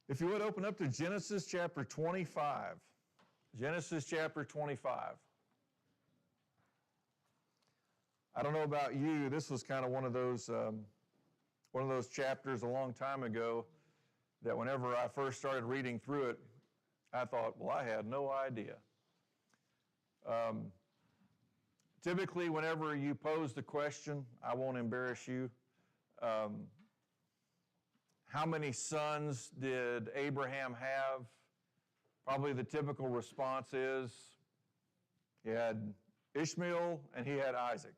If you would open up to Genesis chapter 25. Genesis chapter 25. I don't know about you, this was kind of one of those chapters a long time ago that whenever I first started reading through it, I thought, well, I had no idea. Typically, whenever you pose the question, I won't embarrass you, how many sons did Abraham have? Probably the typical response is he had Ishmael and he had Isaac.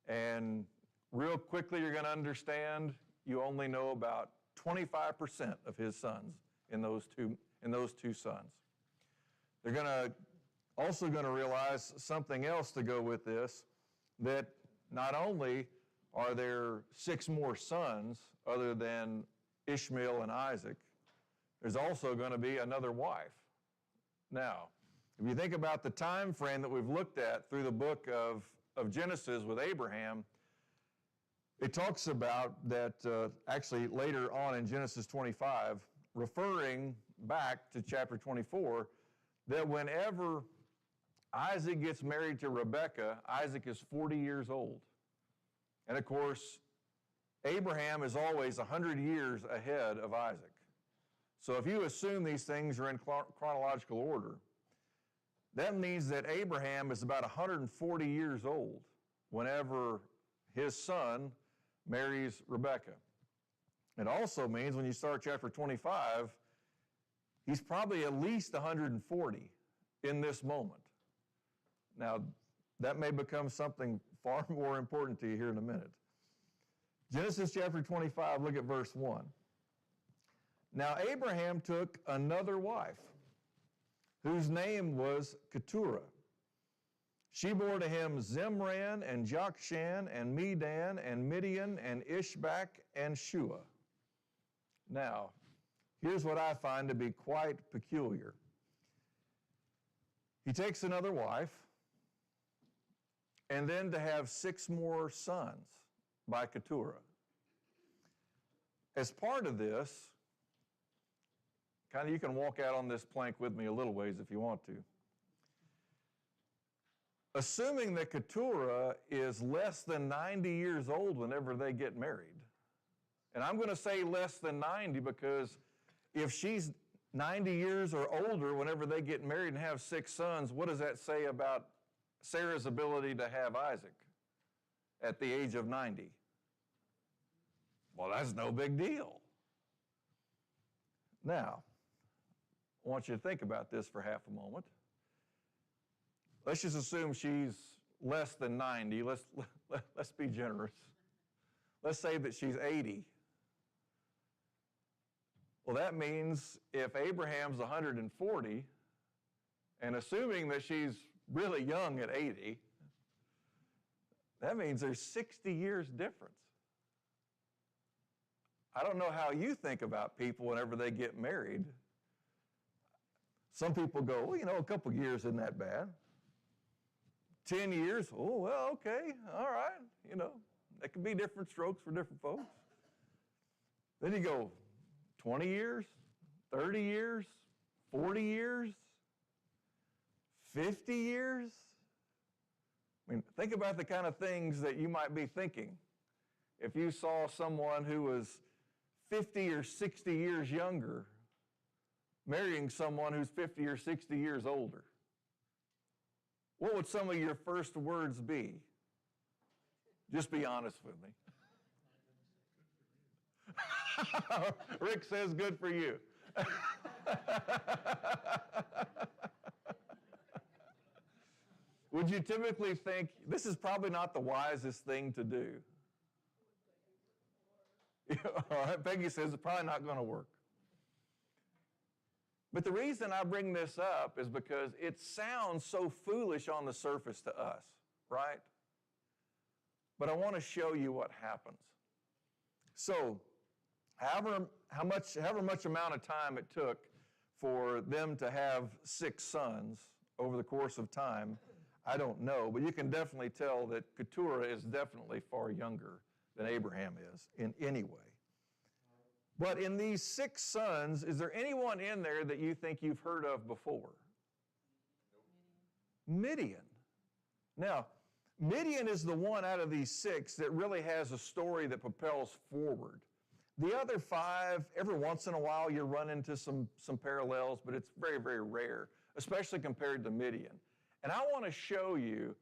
And real quickly you're going to understand you only know about 25% of his sons in those two sons. They're also going to realize something else to go with this, that not only are there 6 more sons other than Ishmael and Isaac, there's also going to be another wife. Now, if you think about the time frame that we've looked at through the book of Genesis with Abraham, it talks about that actually later on in Genesis 25, referring back to chapter 24, that whenever Isaac gets married to Rebekah, Isaac is 40 years old. And of course, Abraham is always 100 years ahead of Isaac. So if you assume these things are in chronological order, that means that Abraham is about 140 years old whenever his son marries Rebekah. It also means when you start chapter 25, he's probably at least 140 in this moment. Now, that may become something far more important to you here in a minute. Genesis chapter 25, look at verse 1. Now Abraham took another wife, whose name was Keturah. She bore to him Zimran and Jokshan and Medan and Midian and Ishbak and Shua. Now, here's what I find to be quite peculiar. He takes another wife, and then to have 6 more sons by Keturah. As part of this, you can walk out on this plank with me a little ways if you want to. Assuming that Keturah is less than 90 years old whenever they get married, and I'm going to say less than 90 because if she's 90 years or older whenever they get married and have 6 sons, what does that say about Sarah's ability to have Isaac at the age of 90? Well, that's no big deal. Now, I want you to think about this for half a moment. Let's just assume she's less than 90. Let's be generous. Let's say that she's 80. Well, that means if Abraham's 140, and assuming that she's really young at 80, that means there's 60 years difference. I don't know how you think about people whenever they get married. Some people go, well, a couple years isn't that bad. 10 years, oh, well, okay, all right. That can be different strokes for different folks. Then you go 20 years, 30 years, 40 years, 50 years. Think about the kind of things that you might be thinking if you saw someone who was 50 or 60 years younger marrying someone who's 50 or 60 years older. What would some of your first words be? Just be honest with me. Rick says good for you. Would you typically think, this is probably not the wisest thing to do? All right, Peggy says it's probably not going to work. But the reason I bring this up is because it sounds so foolish on the surface to us, right? But I want to show you what happens. So, however much amount of time it took for them to have 6 sons over the course of time, I don't know, but you can definitely tell that Keturah is definitely far younger than Abraham is in any way. But in these 6 sons, is there anyone in there that you think you've heard of before? Midian. Now, Midian is the one out of these 6 that really has a story that propels forward. The other 5, every once in a while you run into some parallels, but it's very, very rare, especially compared to Midian. And I want to show you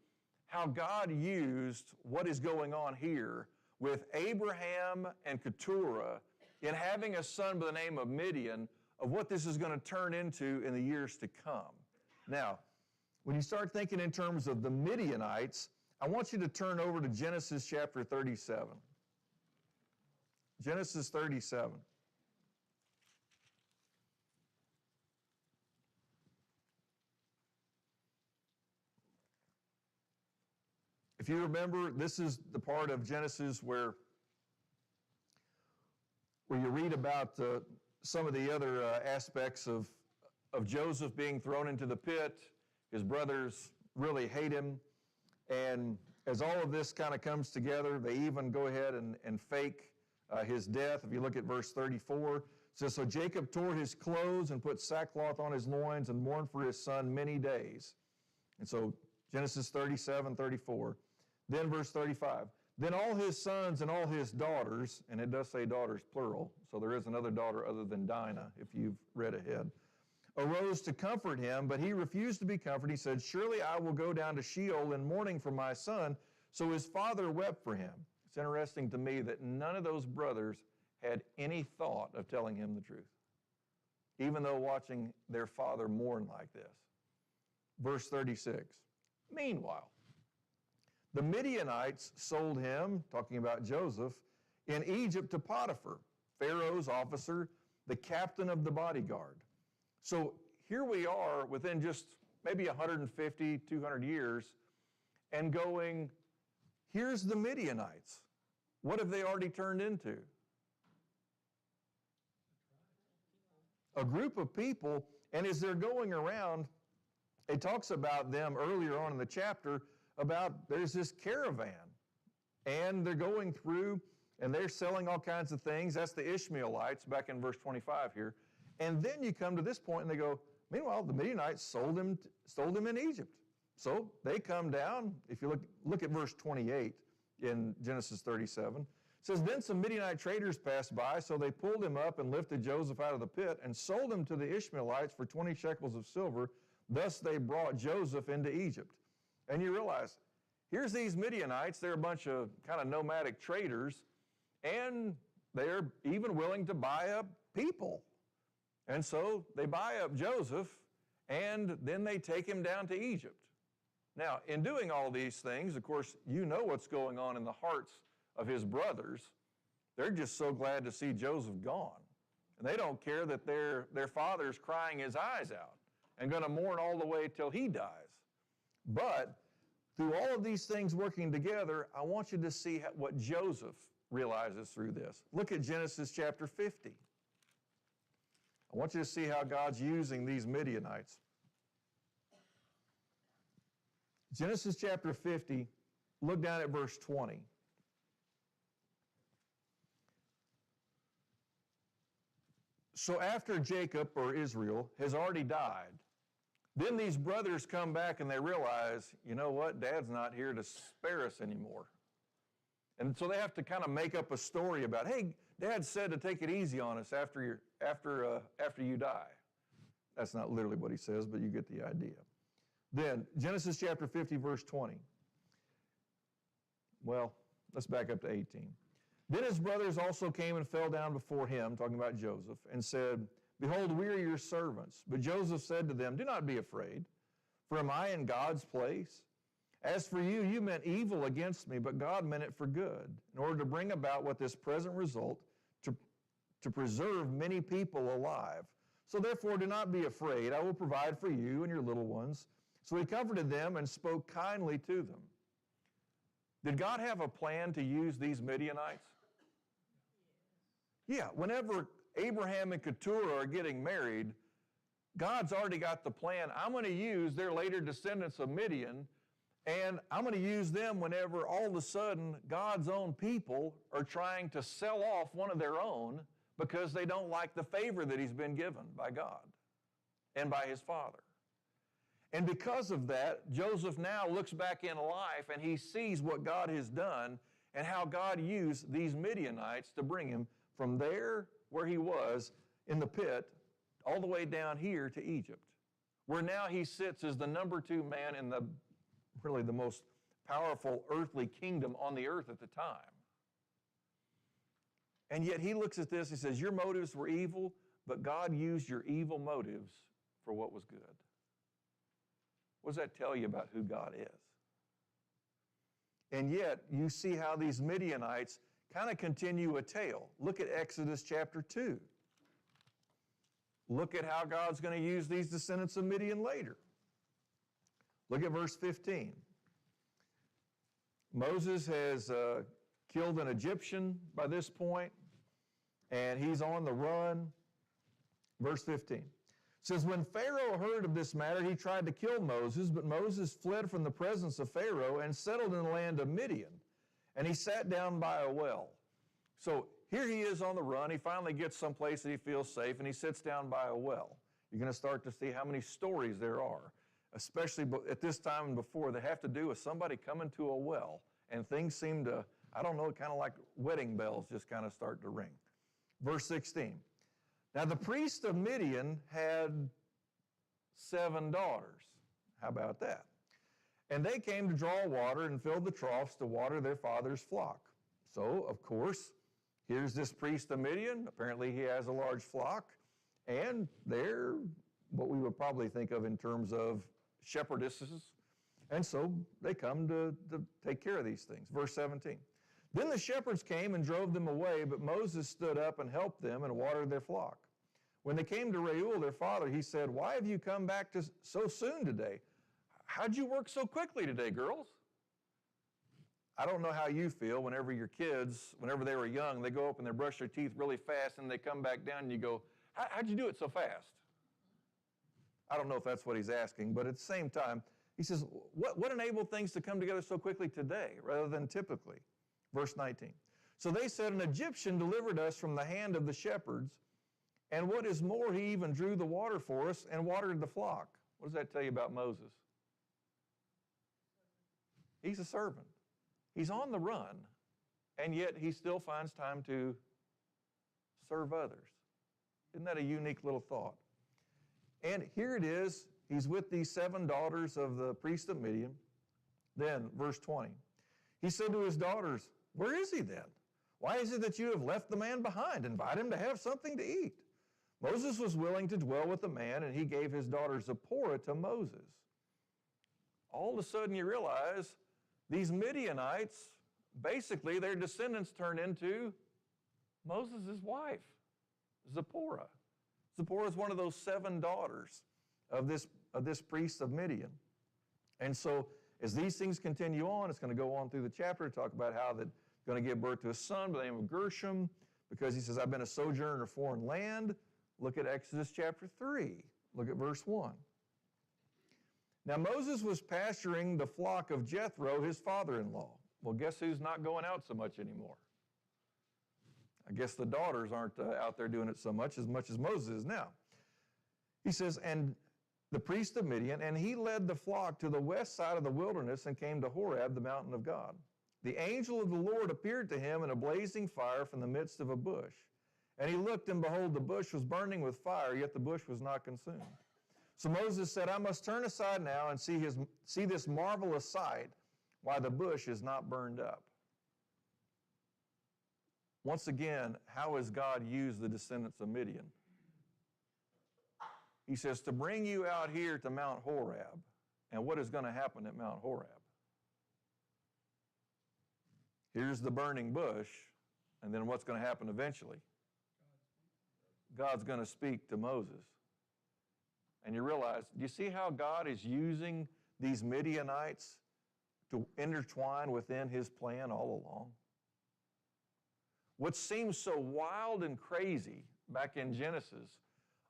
how God used what is going on here with Abraham and Keturah in having a son by the name of Midian, of what this is going to turn into in the years to come. Now, when you start thinking in terms of the Midianites, I want you to turn over to Genesis chapter 37. Genesis 37. If you remember, this is the part of Genesis where you read about some of the other aspects of Joseph being thrown into the pit. His brothers really hate him. And as all of this kind of comes together, they even go ahead and fake his death. If you look at verse 34, it says, "So Jacob tore his clothes and put sackcloth on his loins and mourned for his son many days." And so Genesis 37, 34. Then verse 35. "Then all his sons and all his daughters," and it does say daughters plural, so there is another daughter other than Dinah, if you've read ahead, "arose to comfort him, but he refused to be comforted. He said, 'Surely I will go down to Sheol in mourning for my son.' So his father wept for him." It's interesting to me that none of those brothers had any thought of telling him the truth, even though watching their father mourn like this. Verse 36. "Meanwhile, the Midianites sold him," talking about Joseph, "in Egypt to Potiphar, Pharaoh's officer, the captain of the bodyguard." So here we are within just maybe 150, 200 years, and going, here's the Midianites. What have they already turned into? A group of people, and as they're going around, it talks about them earlier on in the chapter about there's this caravan, and they're going through, and they're selling all kinds of things. That's the Ishmaelites back in verse 25 here. And then you come to this point and they go, meanwhile, the Midianites sold him in Egypt. So they come down. If you look at verse 28 in Genesis 37, it says, "Then some Midianite traders passed by, so they pulled him up and lifted Joseph out of the pit and sold him to the Ishmaelites for 20 shekels of silver. Thus they brought Joseph into Egypt." And you realize, here's these Midianites. They're a bunch of kind of nomadic traders, and they're even willing to buy up people. And so they buy up Joseph, and then they take him down to Egypt. Now, in doing all these things, of course, you know what's going on in the hearts of his brothers. They're just so glad to see Joseph gone. And they don't care that their father's crying his eyes out and going to mourn all the way till he dies. But through all of these things working together, I want you to see what Joseph realizes through this. Look at Genesis chapter 50. I want you to see how God's using these Midianites. Genesis chapter 50, look down at verse 20. "So after Jacob, or Israel, has already died, then these brothers come back and they realize, you know what, Dad's not here to spare us anymore. And so they have to kind of make up a story about, hey, Dad said to take it easy on us after you die. That's not literally what he says, but you get the idea. Then, Genesis chapter 50, verse 20. Well, let's back up to 18. "Then his brothers also came and fell down before him," talking about Joseph, "and said, 'Behold, we are your servants.' But Joseph said to them, 'Do not be afraid, for am I in God's place? As for you, you meant evil against me, but God meant it for good, in order to bring about what this present result, to preserve many people alive. So therefore, do not be afraid. I will provide for you and your little ones.' So he comforted them and spoke kindly to them." Did God have a plan to use these Midianites? Yeah, whenever Abraham and Keturah are getting married, God's already got the plan. I'm going to use their later descendants of Midian, and I'm going to use them whenever all of a sudden God's own people are trying to sell off one of their own because they don't like the favor that he's been given by God and by his father. And because of that, Joseph now looks back in life and he sees what God has done and how God used these Midianites to bring him from there where he was in the pit all the way down here to Egypt, where now he sits as the number 2 man in really the most powerful earthly kingdom on the earth at the time. And yet he looks at this, he says, your motives were evil, but God used your evil motives for what was good. What does that tell you about who God is? And yet, you see how these Midianites kind of continue a tale. Look at Exodus chapter 2. Look at how God's going to use these descendants of Midian later. Look at verse 15. Moses has killed an Egyptian by this point, and he's on the run. Verse 15. Says, when Pharaoh heard of this matter, he tried to kill Moses, but Moses fled from the presence of Pharaoh and settled in the land of Midian, and he sat down by a well. So here he is on the run. He finally gets someplace that he feels safe, and he sits down by a well. You're going to start to see how many stories there are, especially at this time and before, that have to do with somebody coming to a well, and things seem to, I don't know, kind of like wedding bells just kind of start to ring. Verse 16. Now the priest of Midian had 7 daughters. How about that? And they came to draw water and filled the troughs to water their father's flock. So, of course, here's this priest of Midian. Apparently he has a large flock, and they're what we would probably think of in terms of shepherdesses. And so they come to take care of these things. Verse 17. Then the shepherds came and drove them away, but Moses stood up and helped them and watered their flock. When they came to Reuel, their father, he said, why have you come back so soon today? How'd you work so quickly today, girls? I don't know how you feel whenever your kids, whenever they were young, they go up and they brush their teeth really fast and they come back down and you go, how'd you do it so fast? I don't know if that's what he's asking, but at the same time, he says, what enabled things to come together so quickly today rather than typically? Verse 19. So they said, an Egyptian delivered us from the hand of the shepherds, and what is more, he even drew the water for us and watered the flock. What does that tell you about Moses? He's a servant. He's on the run, and yet he still finds time to serve others. Isn't that a unique little thought? And here it is. He's with these 7 daughters of the priest of Midian. Then, verse 20. He said to his daughters, where is he then? Why is it that you have left the man behind? Invite him to have something to eat. Moses was willing to dwell with the man, and he gave his daughter Zipporah to Moses. All of a sudden you realize these Midianites, basically their descendants turn into Moses' wife, Zipporah. Zipporah is one of those 7 daughters of this priest of Midian. And so as these things continue on, it's going to go on through the chapter to talk about how they're going to give birth to a son by the name of Gershom, because he says, I've been a sojourner in a foreign land. Look at Exodus chapter 3. Look at verse 1. Now Moses was pasturing the flock of Jethro, his father-in-law. Well, guess who's not going out so much anymore? I guess the daughters aren't out there doing it so much as Moses is now. He says, and the priest of Midian, and he led the flock to the west side of the wilderness and came to Horeb, the mountain of God. The angel of the Lord appeared to him in a blazing fire from the midst of a bush. And he looked, and behold, the bush was burning with fire, yet the bush was not consumed. So Moses said, I must turn aside now and see this marvelous sight, why the bush is not burned up. Once again, how has God used the descendants of Midian? He says, to bring you out here to Mount Horeb. And what is going to happen at Mount Horeb? Here's the burning bush, and then what's going to happen eventually? God's going to speak to Moses. And you realize, do you see how God is using these Midianites to intertwine within his plan all along? What seems so wild and crazy back in Genesis,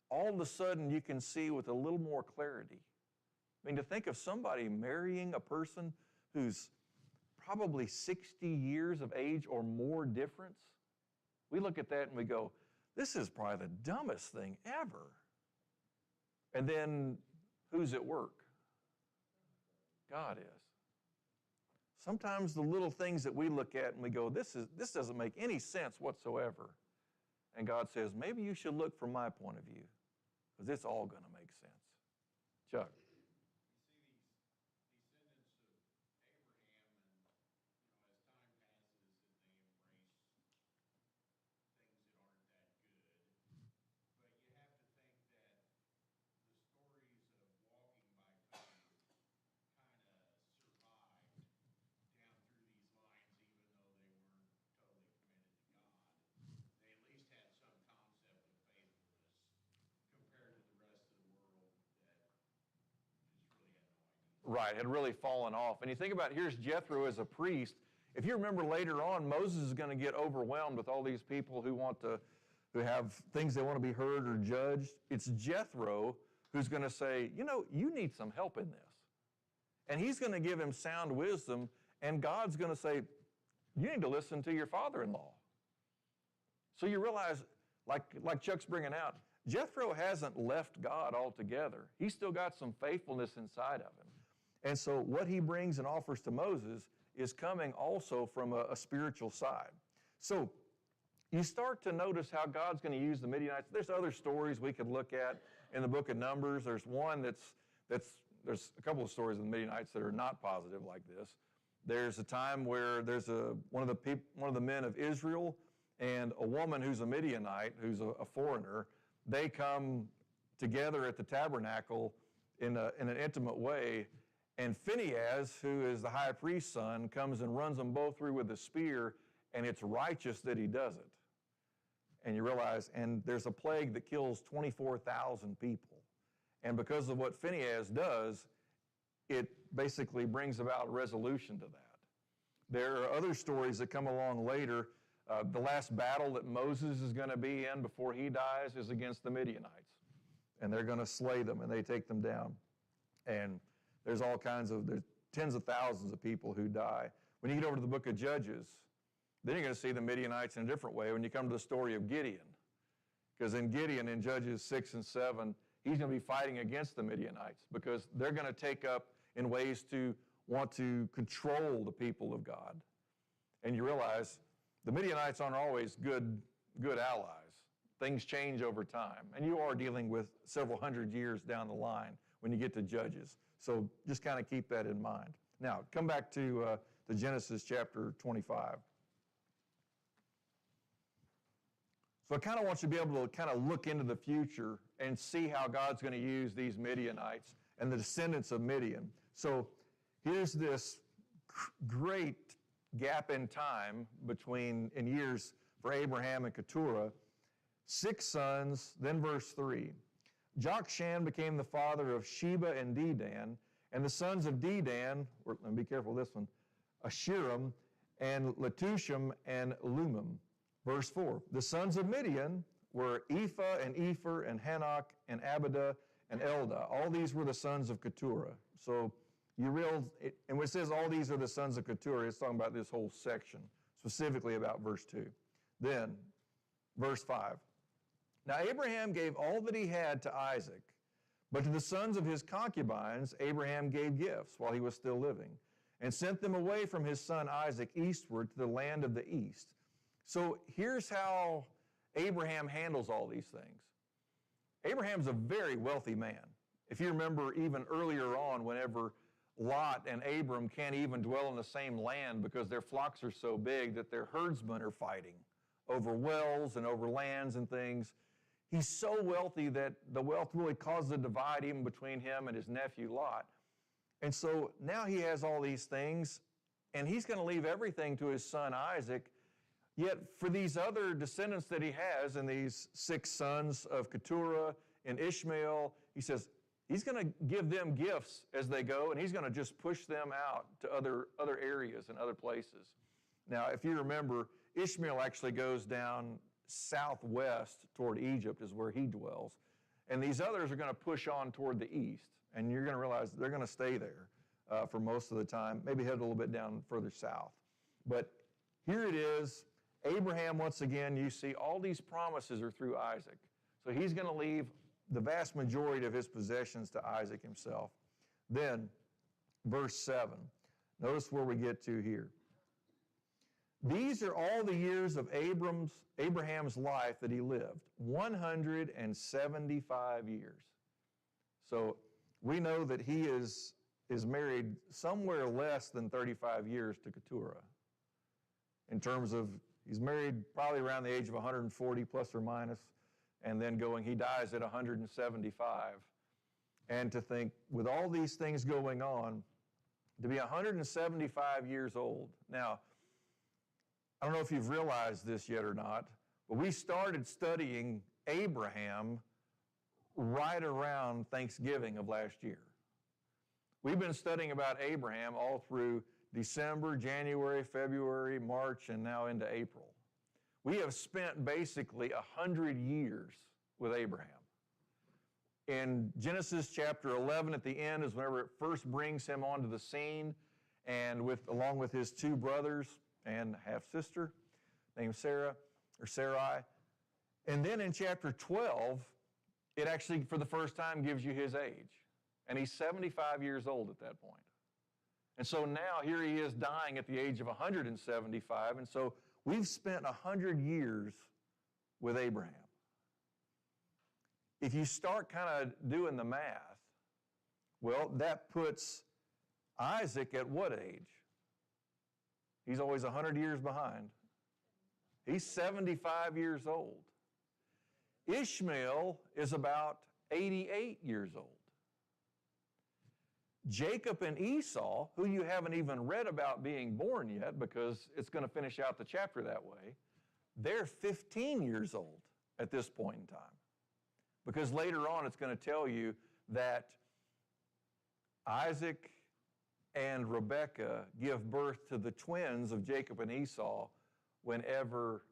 all of a sudden you can see with a little more clarity. I mean, to think of somebody marrying a person who's probably 60 years of age or more difference, we look at that and we go, this is probably the dumbest thing ever. And then who's at work? God is. Sometimes the little things that we look at and we go, this doesn't make any sense whatsoever. And God says, maybe you should look from my point of view, because it's all going to make sense. Chuck. Right, had really fallen off. And you think about, here's Jethro as a priest. If you remember later on, Moses is going to get overwhelmed with all these people who have things they want to be heard or judged. It's Jethro who's going to say, you need some help in this. And he's going to give him sound wisdom, and God's going to say, you need to listen to your father-in-law. So you realize, like Chuck's bringing out, Jethro hasn't left God altogether. He's still got some faithfulness inside of him. And so what he brings and offers to Moses is coming also from a spiritual side. So you start to notice how God's going to use the Midianites. There's other stories we could look at in the book of Numbers. There's one there's a couple of stories of the Midianites that are not positive like this. There's a time where there's one of the men of Israel and a woman who's a Midianite, who's a foreigner. They come together at the tabernacle in an intimate way. And Phinehas, who is the high priest's son, comes and runs them both through with a spear, and it's righteous that he does it. And you realize, and there's a plague that kills 24,000 people. And because of what Phinehas does, it basically brings about a resolution to that. There are other stories that come along later. The last battle that Moses is going to be in before he dies is against the Midianites. And they're going to slay them, and they take them down. And there's tens of thousands of people who die. When you get over to the book of Judges, then you're going to see the Midianites in a different way when you come to the story of Gideon. Because in Gideon, in Judges 6 and 7, he's going to be fighting against the Midianites because they're going to take up in ways to want to control the people of God. And you realize the Midianites aren't always good allies. Things change over time. And you are dealing with several hundred years down the line when you get to Judges. So just kind of keep that in mind. Now, come back to Genesis chapter 25. So I kind of want you to be able to kind of look into the future and see how God's going to use these Midianites and the descendants of Midian. So here's this great gap in time in years for Abraham and Keturah. 6 sons, then verse 3. Jokshan became the father of Sheba and Dedan, and the sons of Dedan, be careful this one, Ashiram, and Letushim and Lumim. Verse 4, the sons of Midian were Ephah and Epher and Hanok and Abidah and Eldah. All these were the sons of Keturah. So and when it says all these are the sons of Keturah, it's talking about this whole section, specifically about verse 2. Then, verse 5. Now Abraham gave all that he had to Isaac, but to the sons of his concubines Abraham gave gifts while he was still living, and sent them away from his son Isaac eastward to the land of the east. So here's how Abraham handles all these things. Abraham's a very wealthy man. If you remember even earlier on, whenever Lot and Abram can't even dwell in the same land because their flocks are so big that their herdsmen are fighting over wells and over lands and things. He's so wealthy that the wealth really caused a divide even between him and his nephew Lot. And so now he has all these things, and he's going to leave everything to his son Isaac. Yet for these other descendants that he has, and these 6 sons of Keturah and Ishmael, he says he's going to give them gifts as they go, and he's going to just push them out to other areas and other places. Now, if you remember, Ishmael actually goes down southwest toward Egypt is where he dwells. And these others are going to push on toward the east. And you're going to realize they're going to stay there for most of the time, maybe head a little bit down further south. But here it is, Abraham, once again, you see all these promises are through Isaac. So he's going to leave the vast majority of his possessions to Isaac himself. Then, verse 7. Notice where we get to here. These are all the years of Abraham's life that he lived, 175 years. So we know that he is married somewhere less than 35 years to Keturah. In terms of, he's married probably around the age of 140 plus or minus, and then he dies at 175. And to think, with all these things going on, to be 175 years old. Now, I don't know if you've realized this yet or not, but we started studying Abraham right around Thanksgiving of last year. We've been studying about Abraham all through December, January, February, March, and now into April. We have spent basically 100 years with Abraham. In Genesis chapter 11 at the end is whenever it first brings him onto the scene, and along with his two brothers and half-sister named Sarah, or Sarai. And then in chapter 12, it actually, for the first time, gives you his age. And he's 75 years old at that point. And so now here he is dying at the age of 175, and so we've spent 100 years with Abraham. If you start kind of doing the math, well, that puts Isaac at what age? He's always 100 years behind. He's 75 years old. Ishmael is about 88 years old. Jacob and Esau, who you haven't even read about being born yet because it's going to finish out the chapter that way, they're 15 years old at this point in time. Because later on it's going to tell you that Isaac and Rebekah give birth to the twins of Jacob and Esau whenever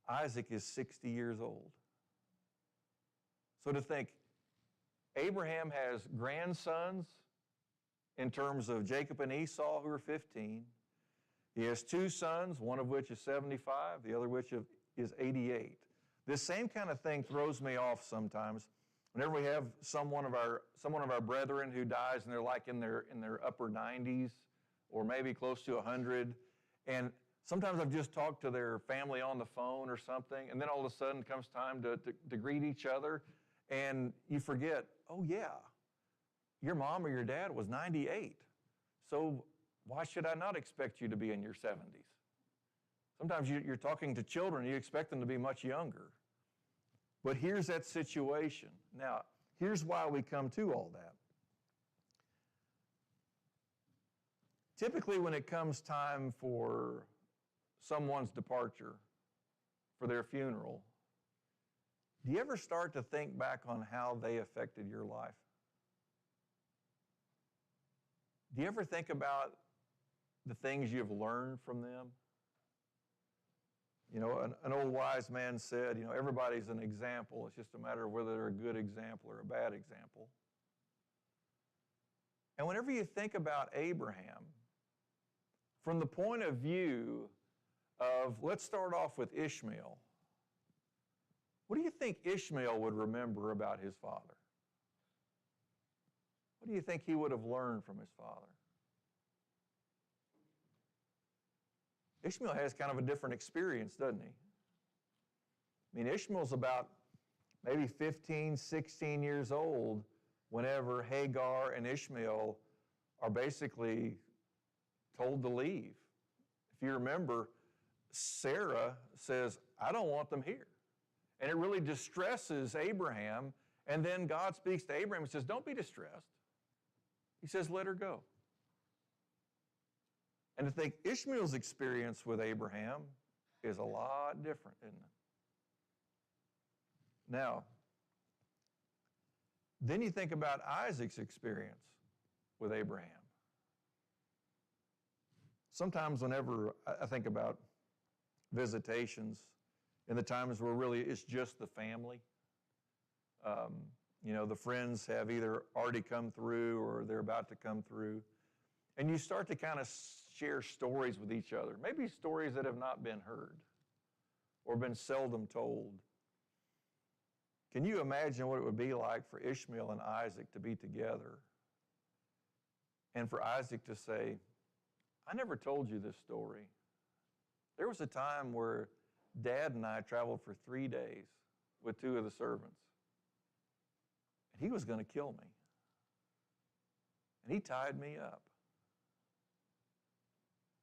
Isaac is 60 years old. So to think, Abraham has grandsons in terms of Jacob and Esau who are 15. He has two sons, one of which is 75, the other which is 88. This same kind of thing throws me off sometimes. Whenever we have someone of our brethren who dies and they're like in their upper 90s or maybe close to 100, and sometimes I've just talked to their family on the phone or something, and then all of a sudden comes time to greet each other, and you forget, oh yeah, your mom or your dad was 98, so why should I not expect you to be in your 70s? Sometimes you're talking to children, you expect them to be much younger. But here's that situation. Now, here's why we come to all that. Typically, when it comes time for someone's departure, for their funeral, do you ever start to think back on how they affected your life? Do you ever think about the things you've learned from them? You know, an old wise man said, you know, everybody's an example. It's just a matter of whether they're a good example or a bad example. And whenever you think about Abraham, from the point of view of, let's start off with Ishmael. What do you think Ishmael would remember about his father? What do you think he would have learned from his father? Ishmael has kind of a different experience, doesn't he? I mean, Ishmael's about maybe 15, 16 years old whenever Hagar and Ishmael are basically told to leave. If you remember, Sarah says, I don't want them here. And it really distresses Abraham. And then God speaks to Abraham and says, don't be distressed. He says, let her go. And to think Ishmael's experience with Abraham is a lot different, isn't it? Now, then you think about Isaac's experience with Abraham. Sometimes whenever I think about visitations in the times where really it's just the family, you know, the friends have either already come through or they're about to come through. And you start to kind of share stories with each other, maybe stories that have not been heard or been seldom told. Can you imagine what it would be like for Ishmael and Isaac to be together and for Isaac to say, I never told you this story. There was a time where Dad and I traveled for 3 days with 2 of the servants. And he was going to kill me. And he tied me up.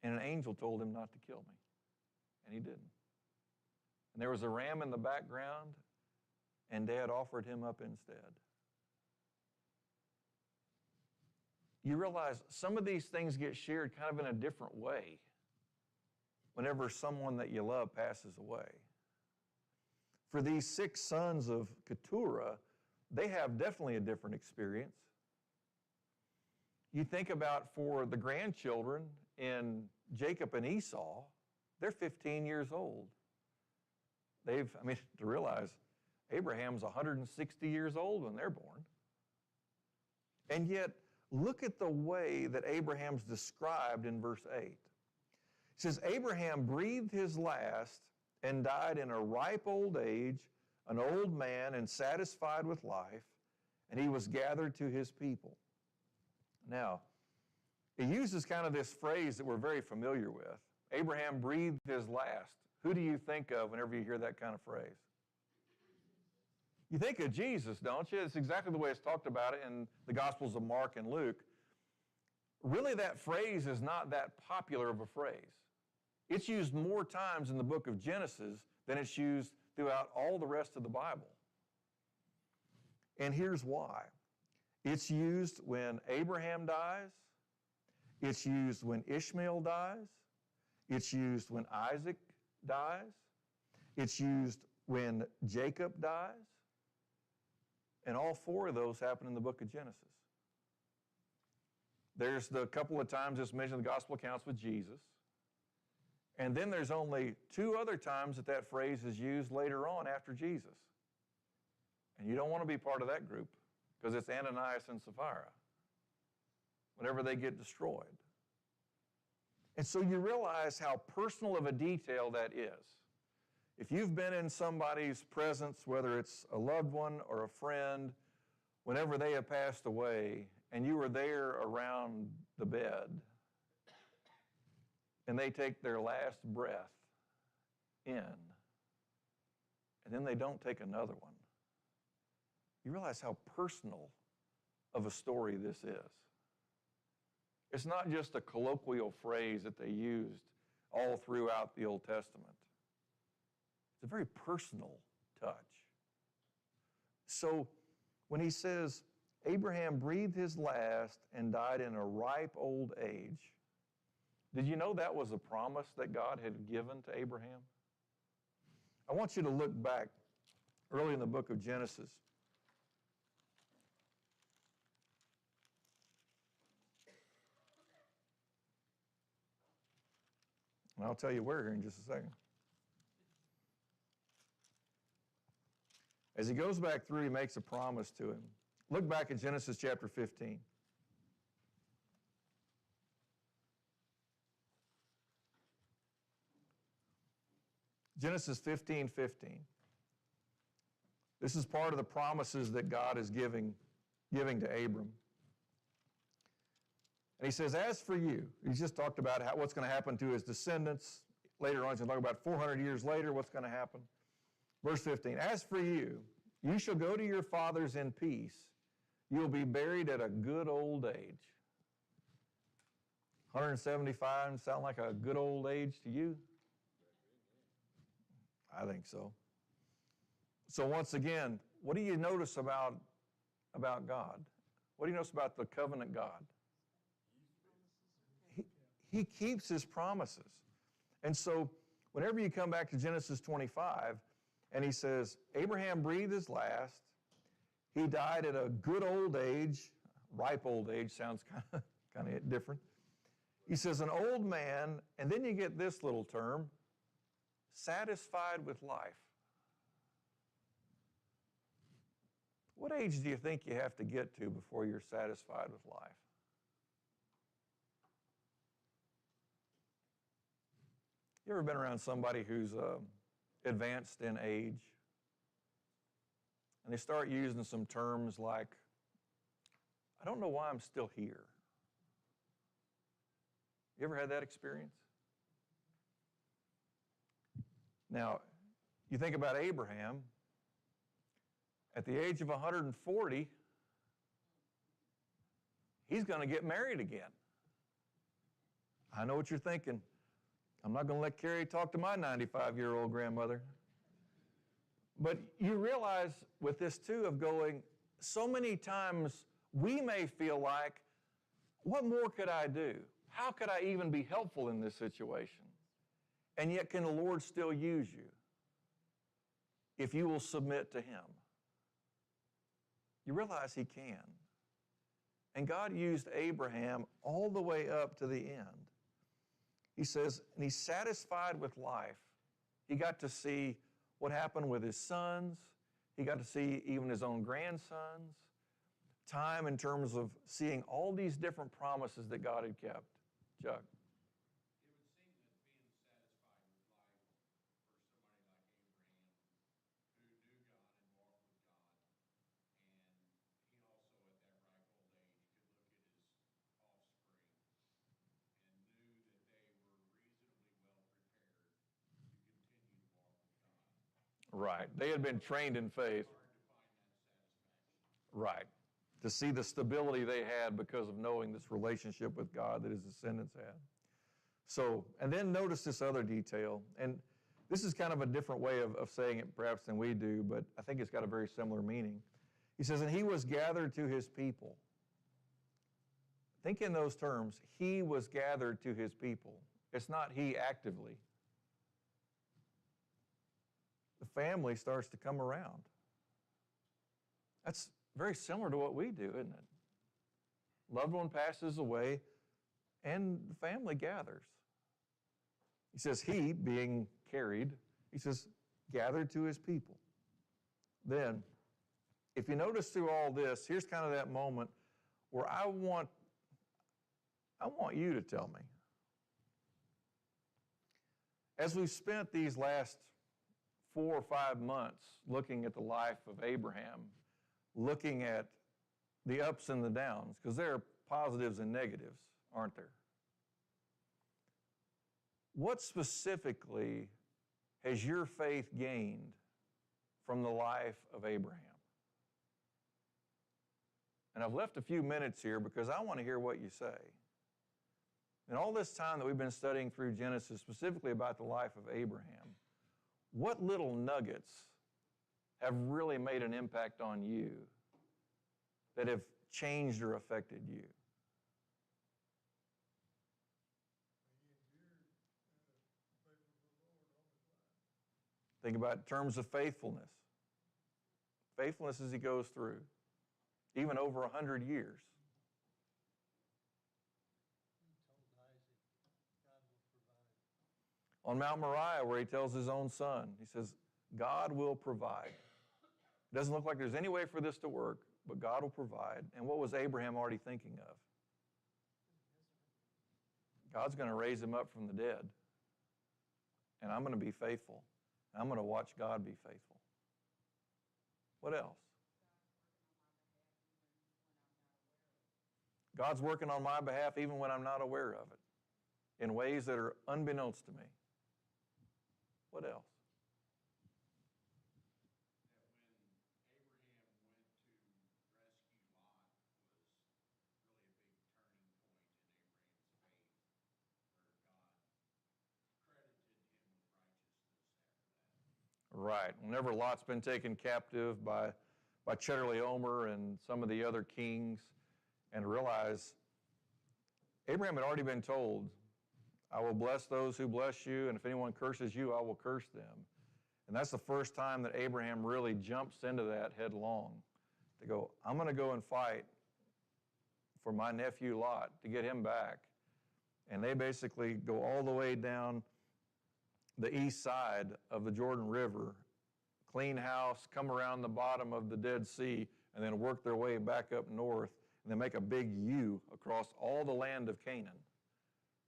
And an angel told him not to kill me. And he didn't. And there was a ram in the background, and Dad offered him up instead. You realize some of these things get shared kind of in a different way whenever someone that you love passes away. For these 6 sons of Keturah, they have definitely a different experience. You think about for the grandchildren in Jacob and Esau, they're 15 years old. To realize Abraham's 160 years old when they're born. And yet, look at the way that Abraham's described in verse 8. It says, Abraham breathed his last and died in a ripe old age, an old man and satisfied with life, and he was gathered to his people. Now, it uses kind of this phrase that we're very familiar with. Abraham breathed his last. Who do you think of whenever you hear that kind of phrase? You think of Jesus, don't you? It's exactly the way it's talked about it in the Gospels of Mark and Luke. Really, that phrase is not that popular of a phrase. It's used more times in the book of Genesis than it's used throughout all the rest of the Bible. And here's why. It's used when Abraham dies. It's used when Ishmael dies. It's used when Isaac dies. It's used when Jacob dies. And all 4 of those happen in the book of Genesis. There's the couple of times it's mentioned in the gospel accounts with Jesus. And then there's only 2 other times that phrase is used later on after Jesus. And you don't want to be part of that group because it's Ananias and Sapphira whenever they get destroyed. And so you realize how personal of a detail that is. If you've been in somebody's presence, whether it's a loved one or a friend, whenever they have passed away, and you were there around the bed, and they take their last breath in, and then they don't take another one, you realize how personal of a story this is. It's not just a colloquial phrase that they used all throughout the Old Testament. It's a very personal touch. So when he says, Abraham breathed his last and died in a ripe old age, did you know that was a promise that God had given to Abraham? I want you to look back early in the book of Genesis. And I'll tell you where here in just a second. As he goes back through, he makes a promise to him. Look back at Genesis chapter 15. Genesis 15:15. This is part of the promises that God is giving to Abram. And he says, as for you, he's just talked about what's going to happen to his descendants. Later on, he's going to talk about 400 years later, what's going to happen. Verse 15, as for you, you shall go to your fathers in peace. You will be buried at a good old age. 175 sound like a good old age to you? I think so. So once again, what do you notice about God? What do you notice about the covenant God? He keeps his promises. And so whenever you come back to Genesis 25, and he says, Abraham breathed his last. He died at a good old age. Ripe old age sounds kind of different. He says an old man, and then you get this little term, satisfied with life. What age do you think you have to get to before you're satisfied with life? You ever been around somebody who's advanced in age, and they start using some terms like, I don't know why I'm still here. You ever had that experience? Now, you think about Abraham, at the age of 140, he's going to get married again. I know what you're thinking. I'm not going to let Carey talk to my 95-year-old grandmother. But you realize with this too of going, so many times we may feel like, what more could I do? How could I even be helpful in this situation? And yet can the Lord still use you if you will submit to Him? You realize He can. And God used Abraham all the way up to the end. He says, and he's satisfied with life. He got to see what happened with his sons. He got to see even his own grandsons. Time in terms of seeing all these different promises that God had kept. Chuck. Right. They had been trained in faith. Right. To see the stability they had because of knowing this relationship with God that his descendants had. So, and then notice this other detail, and this is kind of a different way of saying it perhaps than we do, but I think it's got a very similar meaning. He says, and he was gathered to his people. Think in those terms. He was gathered to his people. It's not he actively. The family starts to come around. That's very similar to what we do, isn't it? Loved one passes away, and the family gathers. He says, he, being carried, he says, gathered to his people. Then, if you notice through all this, here's kind of that moment where I want you to tell me. As we've spent these last 4 or 5 months looking at the life of Abraham, looking at the ups and the downs, because there are positives and negatives, aren't there? What specifically has your faith gained from the life of Abraham? And I've left a few minutes here because I want to hear what you say. In all this time that we've been studying through Genesis, specifically about the life of Abraham, what little nuggets have really made an impact on you that have changed or affected you? Think about terms of faithfulness. Faithfulness as he goes through, even over 100 years. On Mount Moriah, where he tells his own son, he says, God will provide. It doesn't look like there's any way for this to work, but God will provide. And what was Abraham already thinking of? God's going to raise him up from the dead. And I'm going to be faithful. I'm going to watch God be faithful. What else? God's working on my behalf even when I'm not aware of it, in ways that are unbeknownst to me. What else? Right. Whenever Lot's been taken captive by Chedorlaomer and some of the other kings, and realize Abraham had already been told, I will bless those who bless you, and if anyone curses you, I will curse them. And that's the first time that Abraham really jumps into that headlong, to go, I'm going to go and fight for my nephew Lot to get him back. And they basically go all the way down the east side of the Jordan River, clean house, come around the bottom of the Dead Sea, and then work their way back up north, and then make a big U across all the land of Canaan,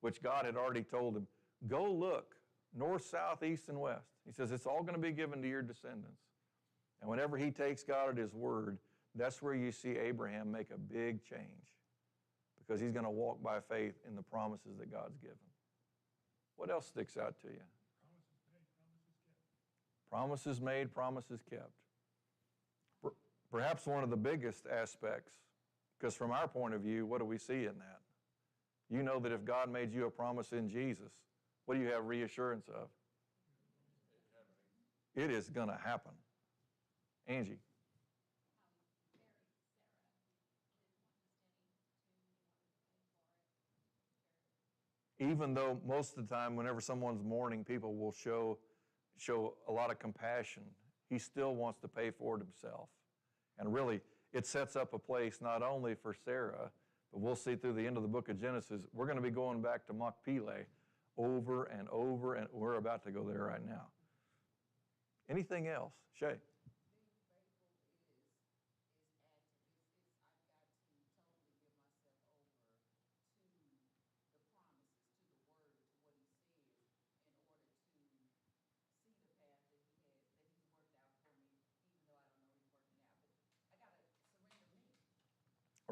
which God had already told him, go look north, south, east, and west. He says it's all going to be given to your descendants. And whenever he takes God at his word, that's where you see Abraham make a big change, because he's going to walk by faith in the promises that God's given. What else sticks out to you? Promises made, promises kept. Perhaps one of the biggest aspects, because from our point of view, what do we see in that? You know that if God made you a promise in Jesus, what do you have reassurance of? It is going to happen. Angie. Even though most of the time, whenever someone's mourning, people will show a lot of compassion, he still wants to pay for it himself. And really, it sets up a place not only for Sarah, but we'll see through the end of the book of Genesis, we're going to be going back to Machpelah over and over, and we're about to go there right now. Anything else? Shay?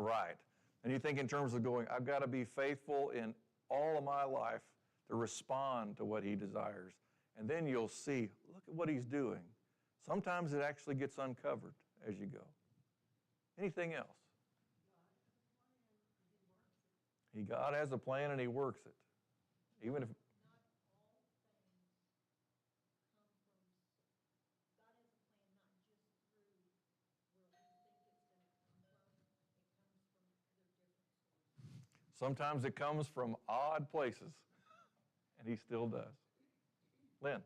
Right. And you think in terms of going, I've got to be faithful in all of my life to respond to what he desires. And then you'll see, look at what he's doing. Sometimes it actually gets uncovered as you go. Anything else? God has a plan and he works it. Even if sometimes it comes from odd places, and he still does. Lynn.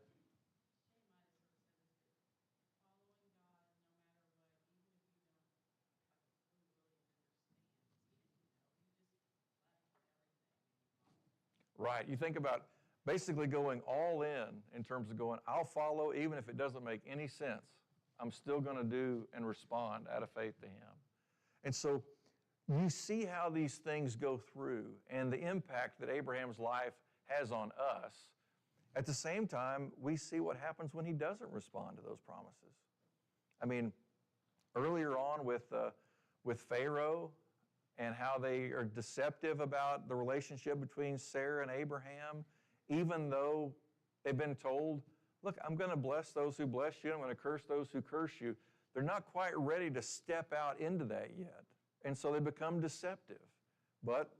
Right. You think about basically going all in terms of going, I'll follow even if it doesn't make any sense. I'm still going to do and respond out of faith to him. And so you see how these things go through and the impact that Abraham's life has on us. At the same time, we see what happens when he doesn't respond to those promises. I mean, earlier on with Pharaoh and how they are deceptive about the relationship between Sarah and Abraham, even though they've been told, look, I'm going to bless those who bless you, I'm going to curse those who curse you. They're not quite ready to step out into that yet. And so they become deceptive. But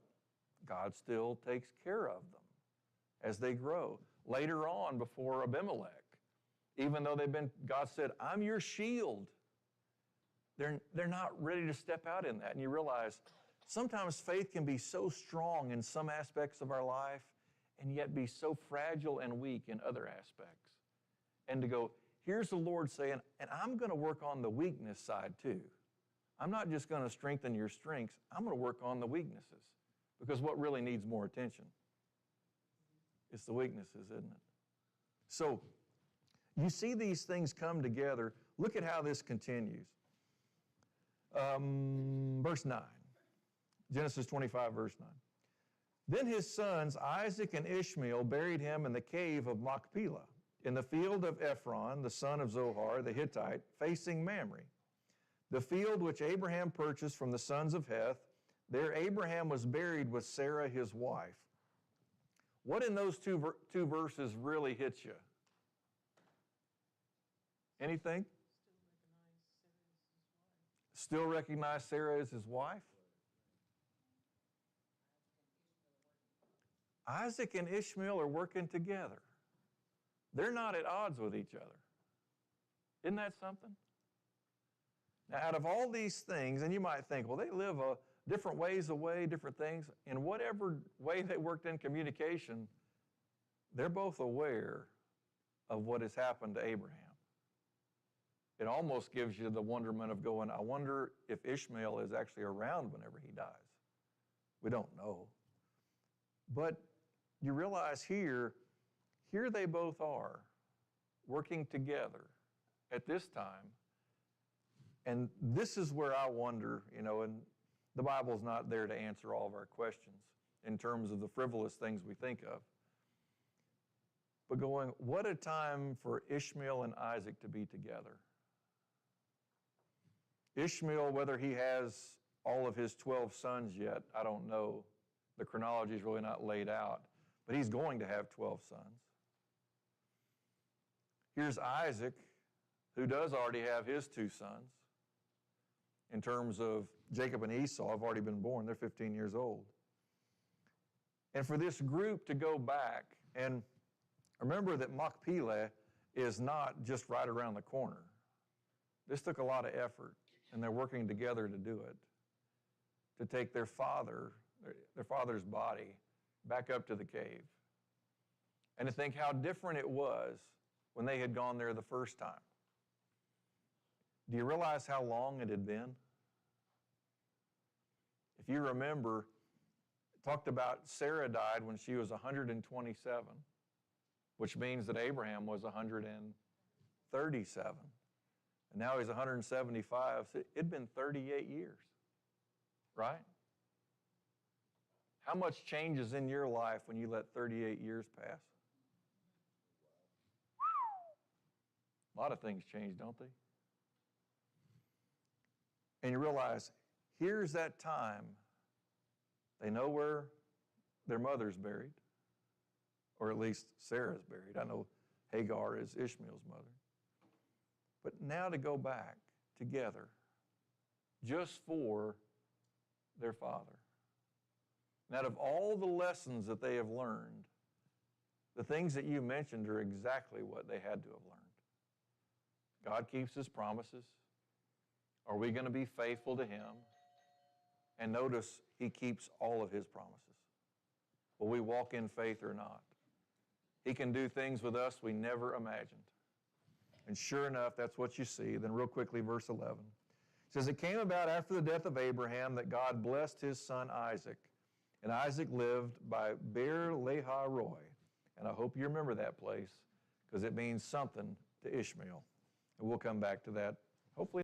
God still takes care of them as they grow. Later on, before Abimelech, even though God said, I'm your shield, they're not ready to step out in that. And you realize sometimes faith can be so strong in some aspects of our life and yet be so fragile and weak in other aspects. And to go, here's the Lord saying, and I'm going to work on the weakness side too. I'm not just going to strengthen your strengths, I'm going to work on the weaknesses. Because what really needs more attention? It's the weaknesses, isn't it? So, you see these things come together. Look at how this continues. Verse 9. Genesis 25, verse 9. Then his sons, Isaac and Ishmael, buried him in the cave of Machpelah, in the field of Ephron, the son of Zohar, the Hittite, facing Mamre. The field which Abraham purchased from the sons of Heth, there Abraham was buried with Sarah his wife. What in those two verses really hits you? Anything? Still recognize Sarah as his wife? Isaac and Ishmael are working together. They're not at odds with each other. Isn't that something? Now, out of all these things, and you might think, well, they live different ways away, different things. In whatever way they worked in communication, they're both aware of what has happened to Abraham. It almost gives you the wonderment of going, I wonder if Ishmael is actually around whenever he dies. We don't know. But you realize here they both are working together at this time. And this is where I wonder, and the Bible's not there to answer all of our questions in terms of the frivolous things we think of. but going, what a time for Ishmael and Isaac to be together. Ishmael, whether he has all of his 12 sons yet, I don't know. The chronology is really not laid out, but he's going to have 12 sons. Here's Isaac, who does already have his 2 sons. In terms of Jacob and Esau, have already been born. They're 15 years old. And for this group to go back, and remember that Machpelah is not just right around the corner. This took a lot of effort, and they're working together to do it, to take their father's body back up to the cave, and to think how different it was when they had gone there the first time. Do you realize how long it had been? If you remember, it talked about Sarah died when she was 127, which means that Abraham was 137. And now he's 175. So it'd been 38 years, right? How much changes in your life when you let 38 years pass? A lot of things change, don't they? And you realize, here's that time. They know where their mother's buried, or at least Sarah's buried. I know Hagar is Ishmael's mother. But now to go back together just for their father. And out of all the lessons that they have learned, the things that you mentioned are exactly what they had to have learned. God keeps His promises. Are we going to be faithful to Him? And notice He keeps all of His promises. Will we walk in faith or not? He can do things with us we never imagined. And sure enough, that's what you see. Then real quickly, verse 11. It says, it came about after the death of Abraham that God blessed his son Isaac. And Isaac lived by Beer-lahai-roi. And I hope you remember that place because it means something to Ishmael. And we'll come back to that hopefully